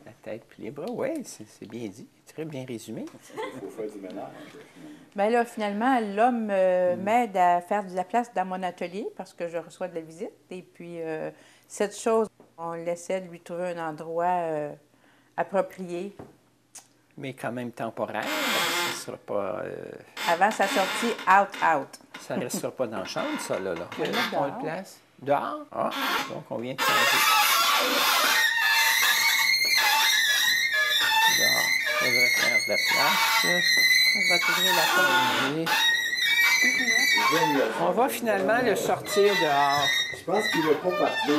La tête puis les bras, oui, c'est bien dit. Très bien résumé. Il faut faire du ménage. Bien là, finalement, l'homme m'aide à faire de la place dans mon atelier parce que je reçois de la visite. Et puis, cette chose, on essaie de lui trouver un endroit approprié. Mais quand même temporaire. Ça ne sera pas... Avant sa sortie, out. ça ne restera pas dans la chambre, ça, là. On va le mettre On le dehors. place. Dehors? Ah, donc on vient de changer. Dehors. On devrait faire de la place. Je vais t'ouvrir la porte. Et on va finalement le sortir dehors. Je pense qu'il ne veut pas partir.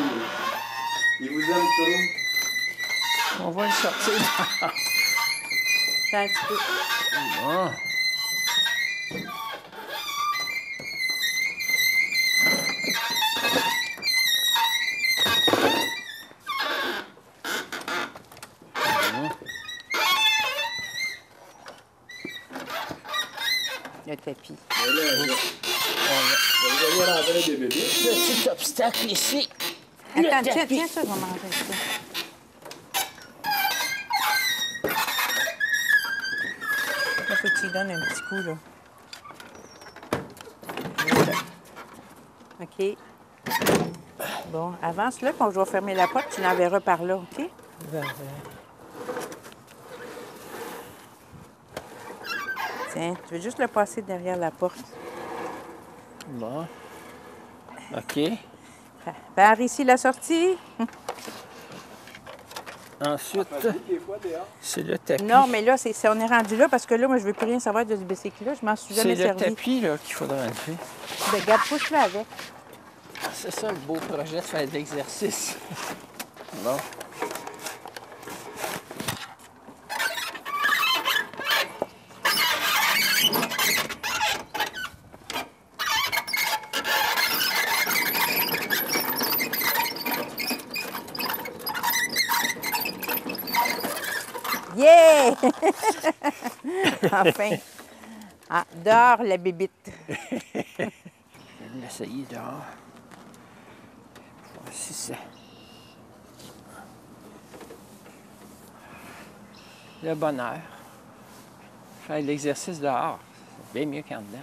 Il vous aime trop. On va le sortir dehors. Attends un petit peu. Bon. Le tapis. Mais là, vous allez rentrer des bébés. Petit obstacle ici. Attends, tiens ça, je vais manger ça. Là, faut que tu lui donnes un petit coup, là. Voilà. OK. Bon, avance là, quand je vais fermer la porte, tu l'enverras par là, OK? Tiens, tu veux juste le passer derrière la porte. Bon. OK. Par ici, la sortie. Ensuite, c'est le tapis. Non, mais là, on est rendu là parce que là, moi, je veux plus rien savoir de ce bicycle-là. Je m'en suis jamais C'est le servi. tapis là, qu'il faudra enlever. Ben, regarde, pousse-le avec. C'est ça le beau projet de faire de l'exercice. Bon. Yeah! Enfin. Ah, dehors, la bébite. Je vais l'essayer dehors. Voir si c'est... Le bonheur. Faire de l'exercice dehors, c'est bien mieux qu'en dedans.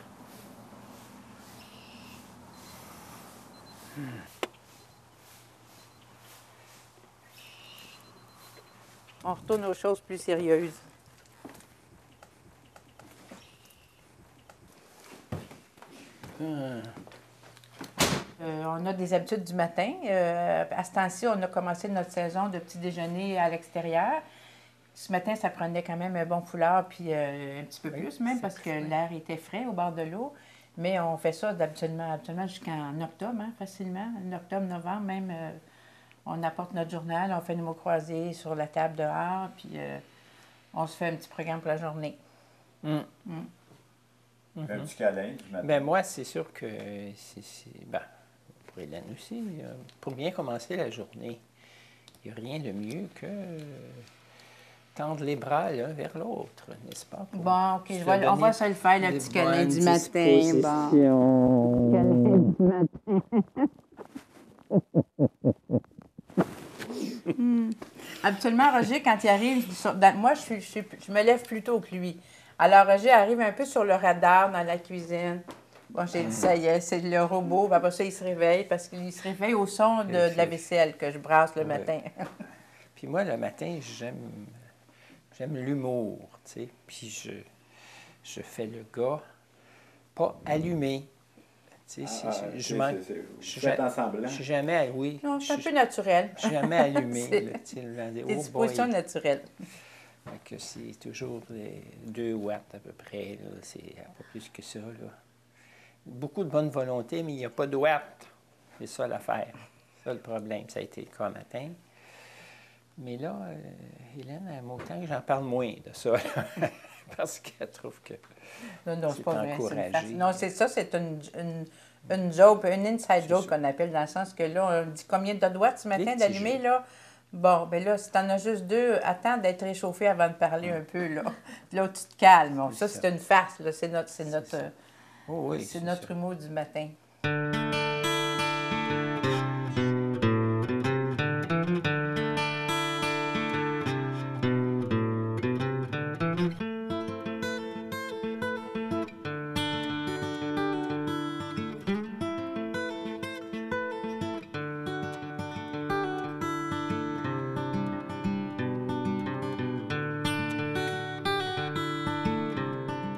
On retourne aux choses plus sérieuses. On a des habitudes du matin. À ce temps-ci, on a commencé notre saison de petit déjeuner à l'extérieur. Ce matin, ça prenait quand même un bon foulard, puis un petit peu plus même, parce que l'air était frais au bord de l'eau. Mais on fait ça habituellement jusqu'en octobre, hein, facilement. En octobre, novembre, même, on apporte notre journal, on fait nos mots croisés sur la table dehors, puis on se fait un petit programme pour la journée. Un petit câlin du matin. Ben moi, c'est sûr que ben, pour Hélène aussi, pour bien commencer la journée, il n'y a rien de mieux que tendre les bras l'un vers l'autre, n'est-ce pas? Bon, OK, on va se le faire, le petit câlin du matin. Bon. Câlin du matin. Habituellement, Roger, quand il arrive, moi, je me lève plus tôt que lui. Alors, Roger arrive un peu sur le radar dans la cuisine. Bon, j'ai dit, ça y est, c'est le robot. Puis après ça, il se réveille parce qu'il se réveille au son de la vaisselle que je brasse le matin. Puis moi, le matin, j'aime l'humour, tu sais. Puis je fais le gars pas allumé. Tu sais, vous faites en semblant. Je suis jamais, oui. Non, c'est un peu naturel. Je suis jamais allumé. C'est des dispositions naturelles. Fait que c'est toujours 2 watts à peu près, là. C'est pas plus que ça, là. Beaucoup de bonne volonté, mais il n'y a pas de watts. C'est ça l'affaire. C'est ça le problème. Ça a été le cas matin. Mais là, Hélène, elle autant que j'en parle moins de ça, là. Parce qu'elle trouve que non, c'est pas vrai. encouragé. Non, c'est ça, c'est une joke, une inside joke qu'on appelle, dans le sens que là, on dit combien de watts ce matin d'allumer, là? Bon, bien là, si t'en as juste 2, attends d'être réchauffé avant de parler un peu, là. Là, tu te calmes. Bon, ça, c'est une farce, là. C'est notre humour du matin.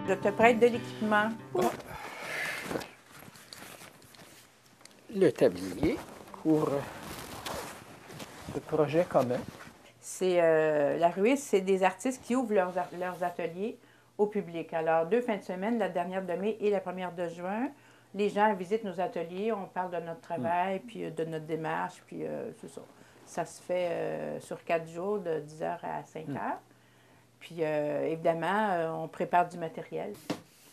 Je te prête de l'équipement. Le tablier pour ce projet commun. C'est la Ruisse, c'est des artistes qui ouvrent leurs ateliers au public. Alors, 2 fins de semaine, la dernière de mai et la première de juin, les gens visitent nos ateliers, on parle de notre travail, puis de notre démarche, puis c'est ça. Ça se fait sur 4 jours, de 10 h à 5 h. Puis, évidemment, on prépare du matériel.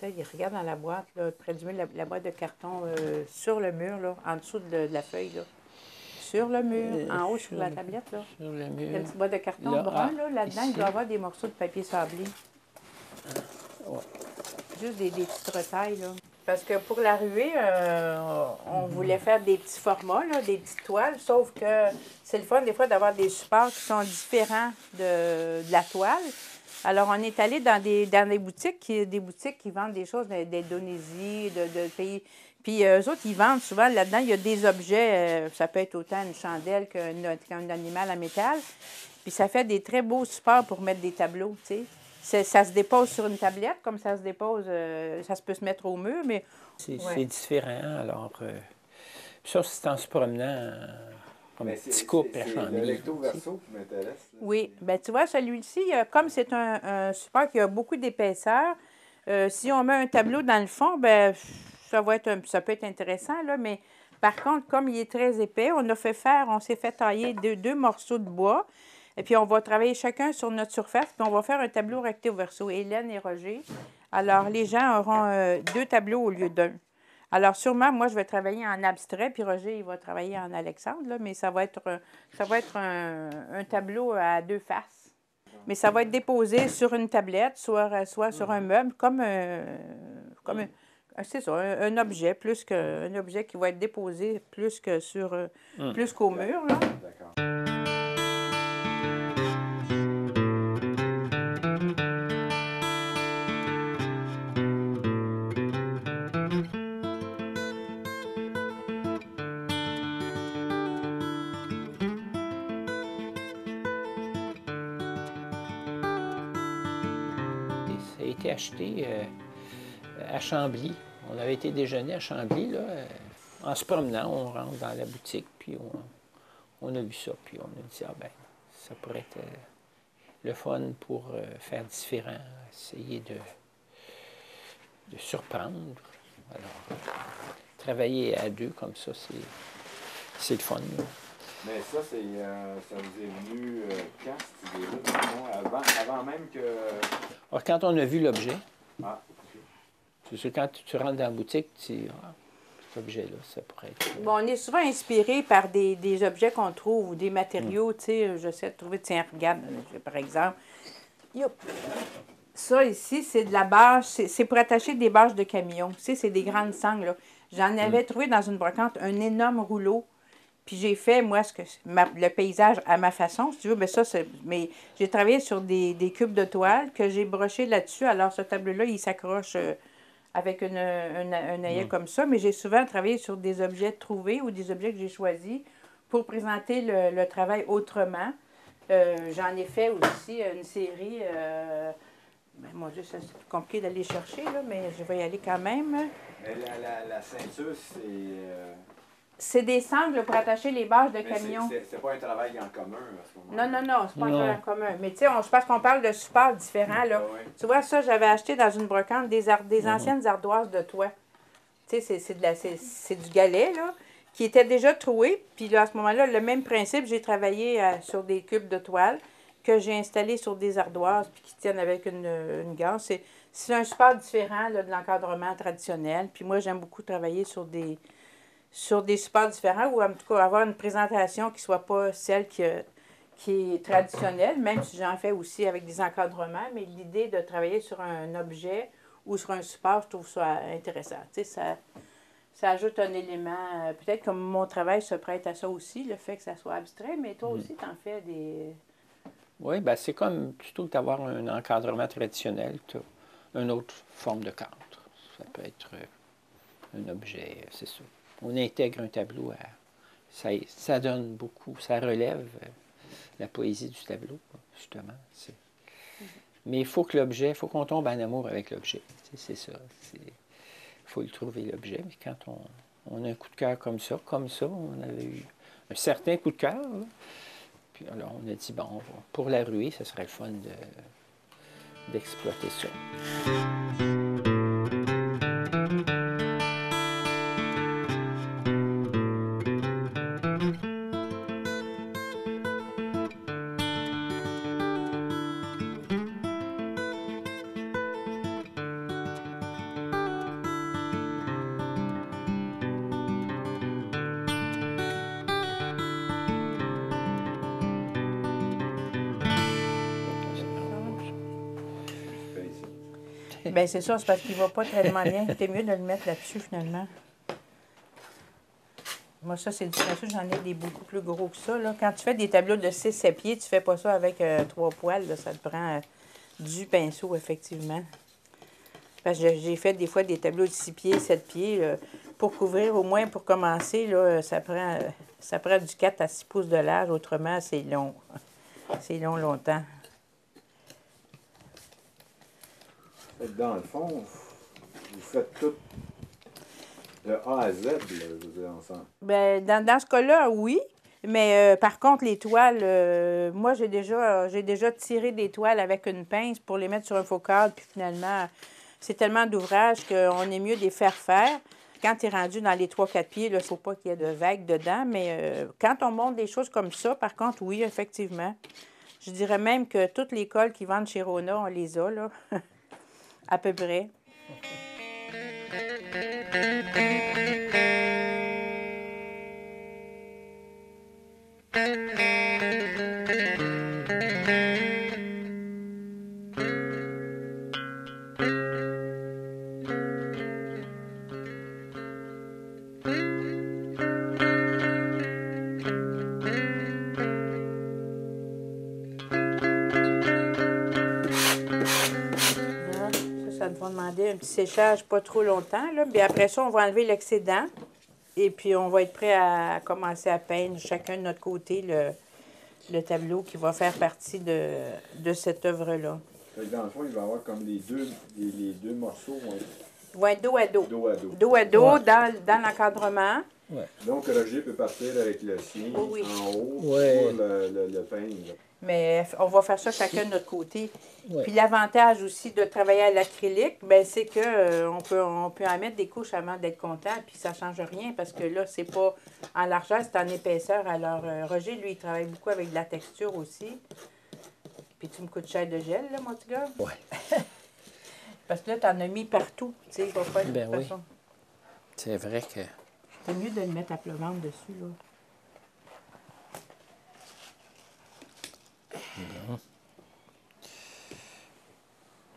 Il regarde dans la boîte, là, près du mur, la boîte de carton sur le mur, là, en dessous de la feuille. Là. Sur le mur, en haut sur la tablette. Là. Sur le mur. La petite boîte de carton là, brun, là-dedans, il ici. doit y avoir des morceaux de papier sablé. Ouais. Juste des petites retailles, là. Parce que pour la ruée, on voulait faire des petits formats, là, des petites toiles, sauf que c'est le fun des fois d'avoir des supports qui sont différents de la toile. Alors, on est allé dans des boutiques qui vendent des choses d'Indonésie, de pays. Puis, eux autres, ils vendent souvent là-dedans, il y a des objets, ça peut être autant une chandelle qu'un animal à métal. Puis, ça fait des très beaux supports pour mettre des tableaux, tu sais. Ça se dépose sur une tablette, comme ça se dépose, ça se peut se mettre au mur, mais... C'est Ouais. différent, alors... ça, c'est en se promenant comme un petit couple à C'est Chambly. le recto verso qui m'intéresse. là. Oui, bien, tu vois, celui-ci, comme c'est un support qui a beaucoup d'épaisseur, si on met un tableau dans le fond, bien, ça peut être intéressant, là, mais par contre, comme il est très épais, on s'est fait tailler deux morceaux de bois, et puis on va travailler chacun sur notre surface, puis on va faire un tableau recto verso, Hélène et Roger. Alors, les gens auront 2 tableaux au lieu d'1. Alors, sûrement, moi, je vais travailler en abstrait, puis Roger, il va travailler en Alexandre, là, mais ça va être un tableau à 2 faces. Mais ça va être déposé sur une tablette, soit sur un meuble, c'est ça, un objet, un objet qui va être déposé plus qu'au mur, là. D'accord. Ça a été acheté à Chambly. On avait été déjeuner à Chambly, là. En se promenant, on rentre dans la boutique, puis on a vu ça, puis on a dit, ah ben, ça pourrait être le fun pour faire différent, essayer de surprendre. Alors, travailler à 2 comme ça, c'est le fun. Là. Mais ça, ça vous est venu quand, cette idée-là? Avant même que... Alors, quand on a vu l'objet, Ah, ok. c'est sûr, quand tu rentres dans la boutique, tu dis, ah, cet objet-là, ça pourrait être... Bon, on est souvent inspiré par des objets qu'on trouve ou des matériaux, tu sais. J'essaie de trouver, tiens, regarde, par exemple. Youp. Ça ici, c'est de la bâche, c'est pour attacher des bâches de camion. Tu sais, c'est des grandes sangles, là. J'en avais trouvé dans une brocante un énorme rouleau. Puis j'ai fait, moi, le paysage à ma façon, si tu veux. Mais j'ai travaillé sur des cubes de toile que j'ai broché là-dessus. Alors, ce tableau-là, il s'accroche avec un œillet comme ça. Mais j'ai souvent travaillé sur des objets trouvés ou des objets que j'ai choisis pour présenter le travail autrement. J'en ai fait aussi une série. Ben, mon Dieu, c'est compliqué d'aller chercher, là, mais je vais y aller quand même. Mais la ceinture, C'est des sangles pour attacher les bâches de camion. c'est pas un travail en commun à ce moment-là. Non, c'est pas un travail en commun. Mais tu sais, je pense qu'on parle de supports différents, là. Ah ouais. Tu vois, ça, j'avais acheté dans une brocante des anciennes ardoises de toit. Tu sais, c'est du galet, là, qui était déjà troué. Puis là, à ce moment-là, le même principe, j'ai travaillé sur des cubes de toile que j'ai installés sur des ardoises puis qui tiennent avec une gaze. C'est un support différent là, de l'encadrement traditionnel. Puis moi, j'aime beaucoup travailler sur des supports différents ou en tout cas avoir une présentation qui ne soit pas celle qui est traditionnelle, même si j'en fais aussi avec des encadrements. Mais l'idée de travailler sur un objet ou sur un support, je trouve ça intéressant. Tu sais, ça ajoute un élément. Peut-être que mon travail se prête à ça aussi, le fait que ça soit abstrait, mais toi aussi, tu en fais des... Oui, bien, c'est comme plutôt que d'avoir un encadrement traditionnel, tu as une autre forme de cadre. Ça peut être un objet, c'est ça. On intègre un tableau ça donne beaucoup, ça relève la poésie du tableau, justement. Mais il faut que l'objet, il faut qu'on tombe en amour avec l'objet. C'est ça. Il faut le trouver, l'objet. Mais quand on a un coup de cœur comme ça, on avait eu un certain coup de cœur, là. Puis alors, on a dit, bon, pour la ruée, ce serait le fun d'exploiter ça. Bien, c'est ça, c'est parce qu'il ne va pas tellement bien. C'est mieux de le mettre là-dessus, finalement. Moi, ça, c'est différent. J'en ai des beaucoup plus gros que ça. Là. Quand tu fais des tableaux de 6-7 pieds, tu fais pas ça avec 3 poils. Là. Ça te prend du pinceau, effectivement. Parce que j'ai fait des fois des tableaux de 6 pieds, 7 pieds. Pour couvrir, au moins pour commencer, là, ça prend du 4 à 6 pouces de large. Autrement, c'est long. C'est long longtemps. Dans le fond, vous faites tout de A à Z, là, je veux dire, ensemble. Bien, dans ce cas-là, oui. Mais par contre, les toiles, moi, j'ai déjà tiré des toiles avec une pince pour les mettre sur un faux cadre. Puis finalement, c'est tellement d'ouvrage qu'on est mieux de les faire faire. Quand tu es rendu dans les 3-4 pieds, il ne faut pas qu'il y ait de vagues dedans. Mais quand on monte des choses comme ça, par contre, oui, effectivement. Je dirais même que toutes les colles qui vendent chez Rona, on les a, là. À peu près. Demander un petit séchage pas trop longtemps. Là. Puis après ça, on va enlever l'excédent. Et puis, on va être prêt à commencer à peindre chacun de notre côté le tableau qui va faire partie de cette œuvre-là. Dans le fond, il va y avoir comme les deux morceaux. Oui, dos à dos. Dos à dos. Dos à dos, Ouais. dans l'encadrement. Ouais. Donc, Roger peut partir avec le sien Oui. en haut Ouais. pour le peindre. Mais on va faire ça chacun de notre côté. Ouais. Puis l'avantage aussi de travailler à l'acrylique, ben c'est que on peut en mettre des couches avant d'être content, puis ça ne change rien parce que là, c'est pas en largeur, c'est en épaisseur. Alors, Roger, lui, il travaille beaucoup avec de la texture aussi. Puis tu me coûtes cher de gel, là, mon petit gars? Ouais. Parce que là, tu en as mis partout. Tu sais, il va pas de Ben toute oui. façon. C'est vrai que... C'est mieux de le mettre à plat ventre dessus, là.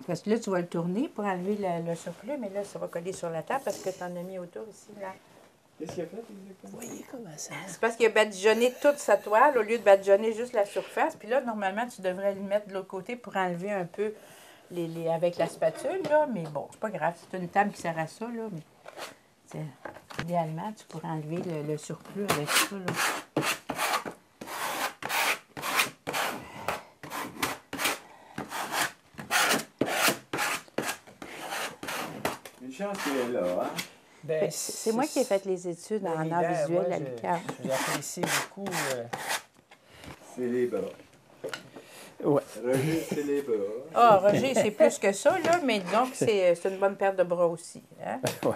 Parce que là, tu vas le tourner pour enlever le surplus, mais là, ça va coller sur la table parce que tu en as mis autour ici, là. Qu'est-ce qu'il a fait exactement? Vous voyez comment ça... C'est parce qu'il a badigeonné toute sa toile au lieu de badigeonner juste la surface. Puis là, normalement, tu devrais le mettre de l'autre côté pour enlever un peu avec la spatule, là. Mais bon, c'est pas grave. C'est une table qui sert à ça, là. Mais idéalement, tu pourrais enlever le surplus avec ça, là. Une chance qu'il est là, hein? Ben, C'est moi qui ai fait les études en art visuel à l'UQAM. J'apprécie beaucoup... C'est les bras. Ouais. Roger, c'est les bras. Ah, Roger, c'est plus que ça, là, mais disons que c'est une bonne paire de bras aussi. Hein? Ouais.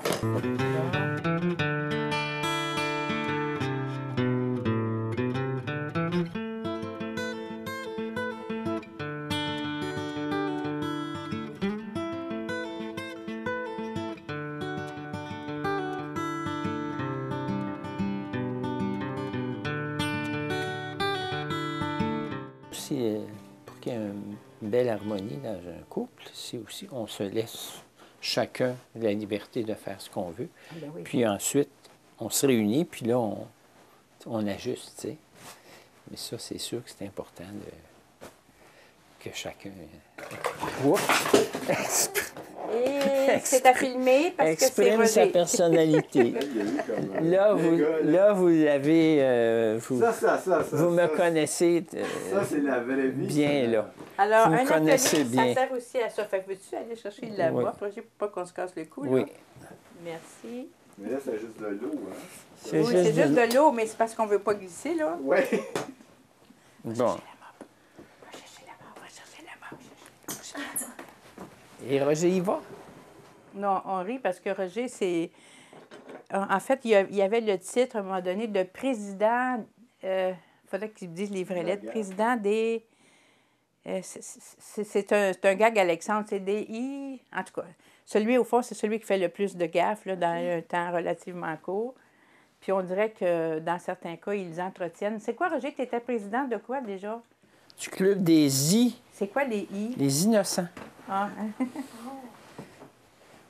Aussi, pour qu'il y ait une belle harmonie dans un couple, c'est aussi on se laisse chacun la liberté de faire ce qu'on veut. Ben oui. Puis ensuite, on se réunit, puis là, on ajuste, tu sais. Mais ça, c'est sûr que c'est important que chacun... Oups! Et c'est à filmer parce que c'est Exprime sa Roger. personnalité. Il y a eu comme, Là, les vous, gars, là, vous avez... vous ça, vous me connaissez Ça, c'est la vraie vie. bien, ça. là. Alors, Vous me un atelier, connaissez bien. ça sert aussi à ça. Fait que veux-tu aller chercher de la Oui. boîte, Roger, pour pas qu'on se casse le cou? Là? Oui. Merci. Mais là, c'est juste de l'eau, hein? C'est Oui, c'est juste de... de l'eau, mais c'est parce qu'on veut pas glisser, là. Ouais. Bon. On va chercher la main, on va chercher la main. Et Roger y va? Non, on rit parce que Roger, c'est... En fait, il y avait le titre, à un moment donné, de président... Il faudrait qu'il dise les vraies lettres. Président des... c'est un gag Alexandre, c'est des I... En tout cas, celui, au fond, c'est celui qui fait le plus de gaffes là, dans un temps relativement court. Puis on dirait que dans certains cas, ils entretiennent. C'est quoi, Roger, que tu étais président de quoi déjà? Du club des C'est quoi les I? les innocents. Ah, hein?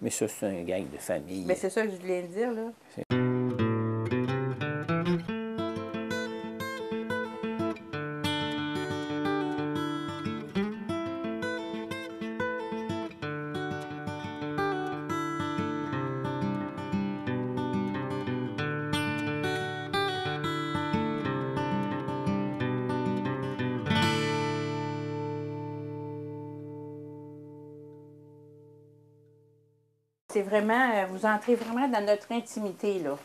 Mais ça, c'est un gag de famille. Ben, c'est ça que je voulais dire, là. C'est vraiment, vous entrez vraiment dans notre intimité, là.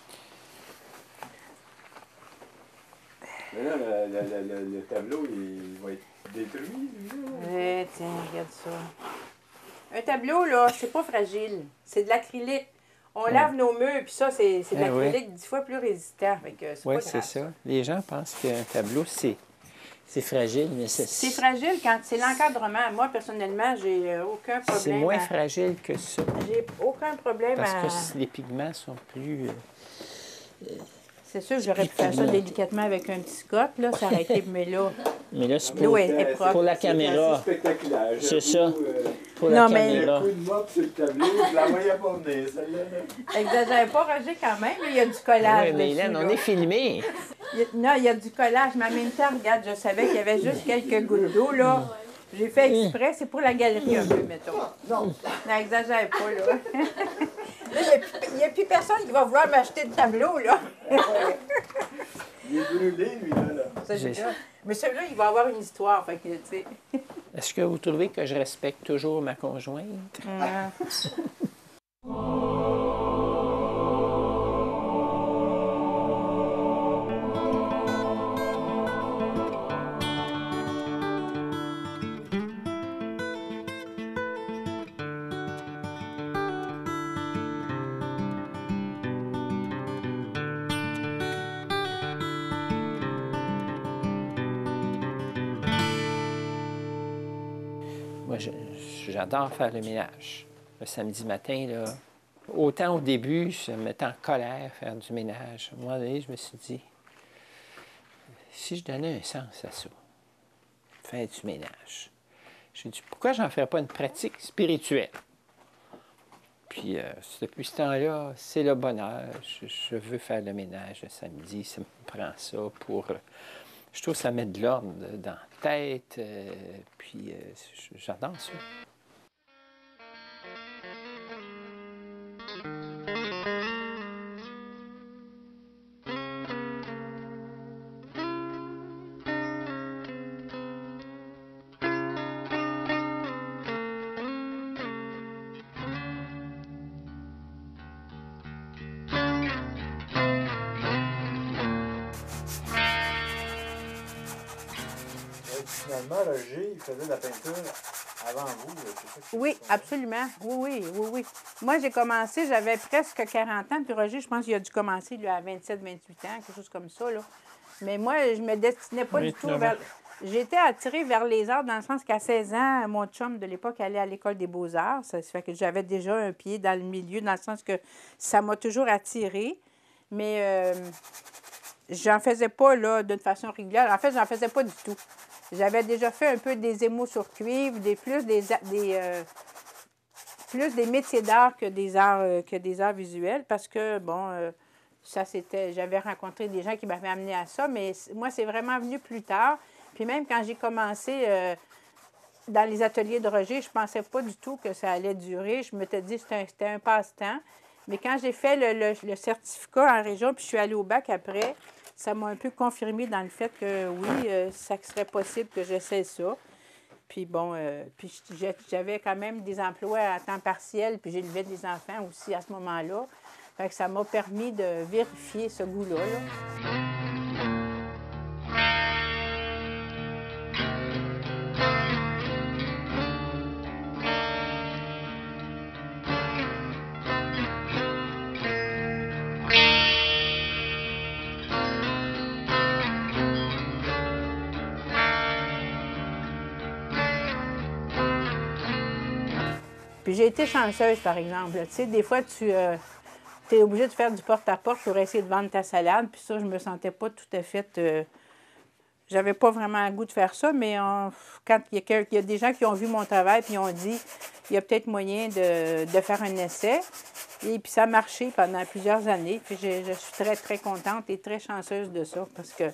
Mais là, le tableau, il va être détruit, lui, là. Tiens, regarde ça. Un tableau, là, c'est pas fragile. C'est de l'acrylique. On lave nos murs, puis ça, c'est de l'acrylique 10 fois plus résistant. Oui, pas c'est grave, ça. Les gens pensent qu'un tableau, c'est fragile, mais C'est fragile quand c'est l'encadrement. Moi, personnellement, j'ai aucun problème. c'est moins fragile que ça. J'ai aucun problème Parce à... que les pigments sont plus... C'est sûr que j'aurais pu faire ça délicatement avec un petit scotch, là, ça aurait été, mais là... Mais là, c'est L'eau pour, est propre. pour la C'est caméra. assez spectaculaire. C'est J'avoue, ça. Pour Non, la mais- Le caméra. coup de mop sur le tableau, je la voyais pas venir, celle-là. Là. Exagère pas, Roger, quand même. Il y a du collage Oui, mais dessus, Hélène, là. on est filmé. Non, il y a du collage, mais en même temps, regarde, je savais qu'il y avait juste quelques gouttes d'eau, là. J'ai fait exprès, c'est pour la galerie un peu, mettons. Non, exagère pas, là. Là, il n'y a plus personne qui va vouloir m'acheter de tableau, là. Il est brûlé, lui, là. Ça, c'est ça. Mais celui-là, il va avoir une histoire, fait que, tu sais. Est-ce que vous trouvez que je respecte toujours ma conjointe? Moi, j'adore faire le ménage. Le samedi matin, là, autant au début, je me mettais en colère faire du ménage. À un moment donné, je me suis dit, si je donnais un sens à ça, faire du ménage, j'ai dit, pourquoi j'en ferais pas une pratique spirituelle? Puis, depuis ce temps-là, c'est le bonheur. Je veux faire le ménage le samedi. Ça me prend ça pour... je trouve que ça met de l'ordre dans la tête. Puis, j'adore ça. Finalement, Roger, il faisait de la peinture avant vous. C'est ça Oui, absolument. Oui. Moi, j'ai commencé, j'avais presque 40 ans, puis Roger, je pense qu'il a dû commencer lui, à 27, 28 ans, quelque chose comme ça, là. Mais moi, je me destinais pas du tout 29 ans. vers... J'étais attirée vers les arts dans le sens qu'à 16 ans, mon chum de l'époque allait à l'école des beaux-arts. Ça fait que j'avais déjà un pied dans le milieu, dans le sens que ça m'a toujours attirée. Mais j'en faisais pas, là, d'une façon régulière. En fait, j'en faisais pas du tout. J'avais déjà fait un peu des émaux sur cuivre, plus des métiers d'art que des arts visuels, parce que, bon, j'avais rencontré des gens qui m'avaient amené à ça, mais moi, c'est vraiment venu plus tard. Puis même quand j'ai commencé dans les ateliers de Roger, je ne pensais pas du tout que ça allait durer. Je m'étais dit que c'était un passe-temps. Mais quand j'ai fait le certificat en région, puis je suis allée au bac après, ça m'a un peu confirmé dans le fait que oui, ça serait possible que j'essaie ça. Puis bon, j'avais quand même des emplois à temps partiel, puis j'élevais des enfants aussi à ce moment-là. Fait que ça m'a permis de vérifier ce goût-là, là. Puis j'ai été chanceuse, par exemple. Tu sais, des fois, tu es obligé de faire du porte-à-porte pour essayer de vendre ta salade. Puis ça, je me sentais pas tout à fait... j'avais pas vraiment le goût de faire ça, mais quand il y a des gens qui ont vu mon travail puis ont dit il y a peut-être moyen de faire un essai. Et puis ça a marché pendant plusieurs années. Puis je suis très, très contente et très chanceuse de ça parce que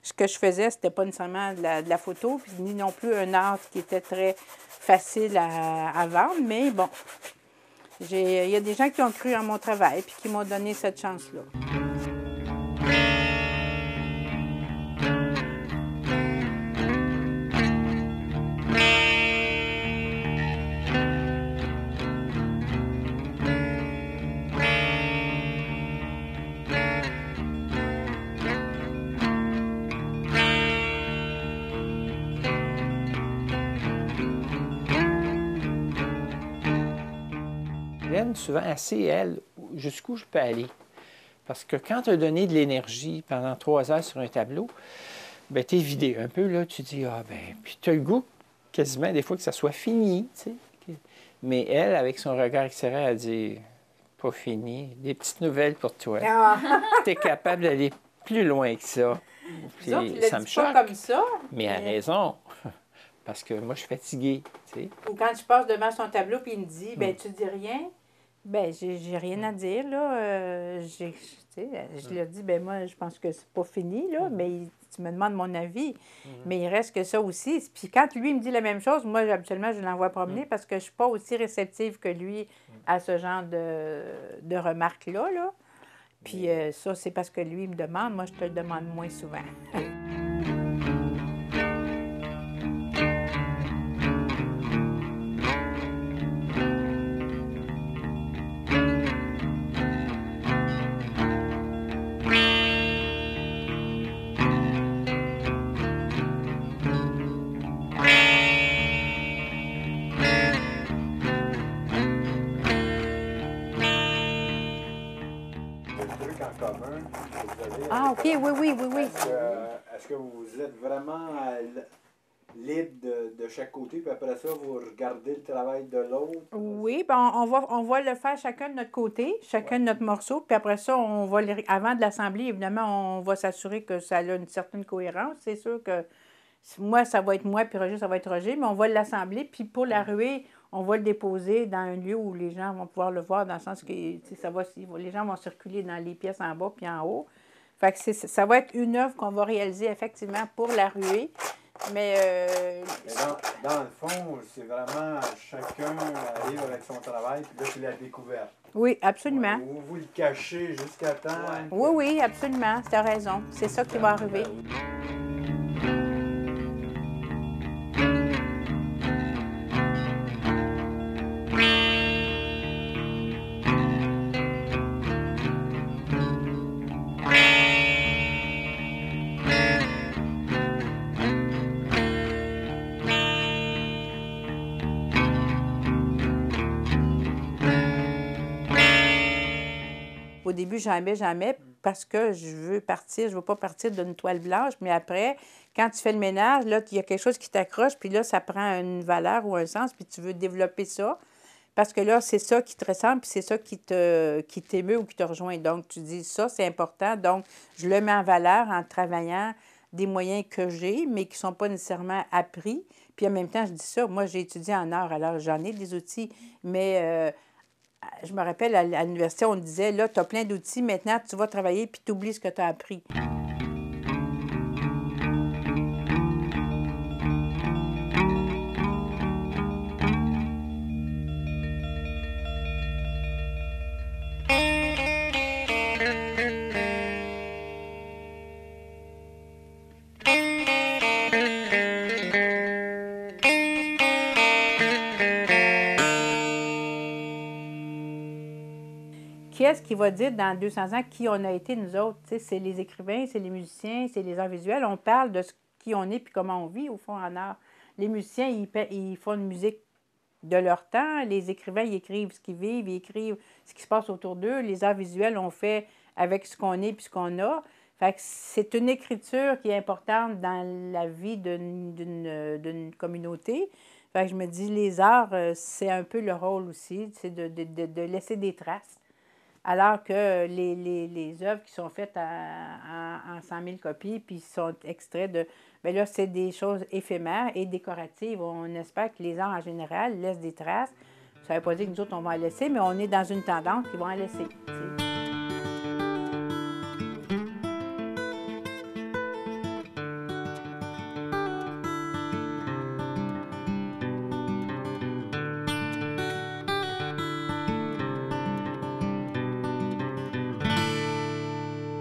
ce que je faisais, c'était pas nécessairement de la photo, puis ni non plus un art qui était très facile à vendre, mais bon, il y a des gens qui ont cru en mon travail puis qui m'ont donné cette chance-là. Hélène, souvent, assez, elle, jusqu'où je peux aller. Parce que quand tu as donné de l'énergie pendant 3 heures sur un tableau, ben tu es vidé un peu, là, tu dis, ah ben, puis tu as le goût quasiment des fois que ça soit fini, tu sais. Mais elle, avec son regard extérieur, elle dit, pas fini, des petites nouvelles pour toi. Tu es capable d'aller plus loin que ça. Puis ça me choque. Pas comme ça. Mais elle a raison. Parce que moi, je suis fatiguée, tu sais. Ou quand je passe devant son tableau puis il me dit, ben tu dis rien, ben j'ai rien à dire, là. Je lui ai dit, ben moi, je pense que c'est pas fini, là, mais tu me demandes mon avis. Mais il reste que ça aussi. Puis quand lui me dit la même chose, moi, habituellement, je l'envoie promener parce que je suis pas aussi réceptive que lui à ce genre de remarques-là, là. Puis ça, c'est parce que lui me demande. Moi, je te le demande moins souvent. Ah, OK, oui. Est-ce que vous êtes vraiment libre de chaque côté, puis après ça, vous regardez le travail de l'autre? Oui, ben on va le faire chacun de notre côté, chacun de notre morceau, puis après ça, avant de l'assembler, évidemment, on va s'assurer que ça a une certaine cohérence. C'est sûr que moi, ça va être moi, puis Roger, ça va être Roger, mais on va l'assembler, puis pour la ruée, on va le déposer dans un lieu où les gens vont pouvoir le voir, dans le sens que les gens vont circuler dans les pièces en bas puis en haut. Fait que ça va être une œuvre qu'on va réaliser effectivement pour la ruée. Mais dans le fond, c'est vraiment chacun arrive avec son travail, puis là, c'est la découverte. Oui, absolument. Vous le cachez jusqu'à temps. Oui, absolument. Tu as raison. C'est ça qui va arriver. Au début, jamais, parce que je veux pas partir d'une toile blanche, mais après, quand tu fais le ménage, là, il y a quelque chose qui t'accroche, puis là, ça prend une valeur ou un sens, puis tu veux développer ça, parce que là, c'est ça qui te ressemble, puis c'est ça qui t'émeut ou qui te rejoint. Donc, tu dis, ça, c'est important, donc je le mets en valeur en travaillant des moyens que j'ai, mais qui ne sont pas nécessairement appris. Puis en même temps, je dis ça, moi, j'ai étudié en art, alors j'en ai des outils, mais... je me rappelle, à l'université, on disait, là, tu as plein d'outils, maintenant, tu vas travailler, puis tu oublies ce que tu as appris. qu'est-ce qui va dire dans 200 ans qui on a été, nous autres? Tu sais, c'est les écrivains, c'est les musiciens, c'est les arts visuels. On parle de qui on est puis comment on vit, au fond, en art. Les musiciens, ils font une musique de leur temps. Les écrivains, ils écrivent ce qu'ils vivent, ils écrivent ce qui se passe autour d'eux. Les arts visuels, on fait avec ce qu'on est puis ce qu'on a. Fait que c'est une écriture qui est importante dans la vie d'une communauté. Fait que je me dis, les arts, c'est un peu le rôle aussi, c'est de laisser des traces. Alors que les œuvres qui sont faites en 100 000 copies, puis sont extraits de... Bien là, c'est des choses éphémères et décoratives. On espère que les arts, en général, laissent des traces. Ça ne veut pas dire que nous autres, on va en laisser, mais on est dans une tendance qui va en laisser. T'sais.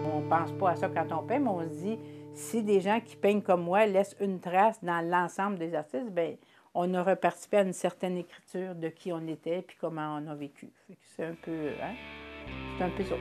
On ne pense pas à ça quand on peint, mais on se dit, si des gens qui peignent comme moi laissent une trace dans l'ensemble des artistes, bien, on aura participé à une certaine écriture de qui on était puis comment on a vécu. C'est un peu, hein? C'est un peu ça.